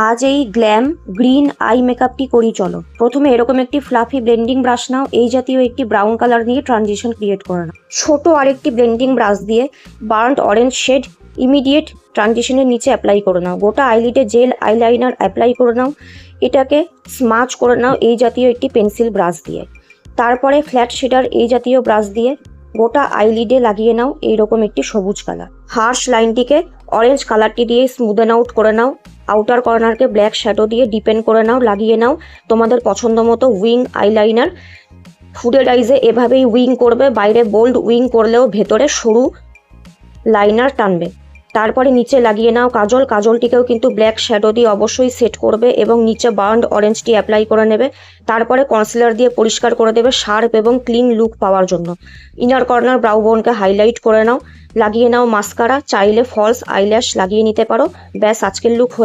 আজ এই glam green I মেকআপটি করি চলো। প্রথমে এরকম একটি ফ্লাফি ব্লেন্ডিং ব্রাশ নাও, এই জাতীয় একটি ব্রাউন কালার নিয়ে ট্রানজিশন ক্রিয়েট করে নাও। ছোট আরেকটি ব্লেন্ডিং ব্রাশ দিয়ে বার্ন্ট অরেঞ্জ শেড ইমিডিয়েট ট্রানজিশনের নিচে অ্যাপ্লাই করে নাও। গোটা আইলিডে জেল আইলাইনার অ্যাপ্লাই করে নাও, এটাকে স্মাচ করে নাও এই জাতীয় একটি পেন্সিল ব্রাশ দিয়ে। তারপরে ফ্ল্যাট শেডার এই জাতীয় ব্রাশ দিয়ে গোটা আইলিডে লাগিয়ে নাও এইরকম একটি সবুজ কালার। হার্শ লাইনটিকে অরেঞ্জ কালারটি দিয়ে স্মুদেন আউট করে নাও। আউটার কর্নারকে ব্ল্যাক শ্যাডো দিয়ে ডিপেন্ড করে নাও, লাগিয়ে নাও তোমাদের পছন্দ মতো উইং আইলাইনার। ফুডেড আইজে এভাবেই উইং করবে, বাইরে বোল্ড উইং করলেও ভেতরে সরু লাইনার টানবে। তারপরে নিচে লাগিয়ে নাও কাজল, কাজলটিকেও কিন্তু ব্ল্যাক শ্যাডো দিয়ে অবশ্যই সেট করবে এবং নিচে বার্ন্ড অরেঞ্জটি অ্যাপ্লাই করে নেবে। তারপরে কনসিলার দিয়ে পরিষ্কার করে দেবে শার্প এবং ক্লিন লুক পাওয়ার জন্য। ইনার কর্নার ব্রাউ বোনকে হাইলাইট করে নাও, লাগিয়ে নাও মাস্কারা, চাইলে ফলস আইল্যাশ লাগিয়ে নিতে পারো। ব্যাস, আজকের লুক হয়ে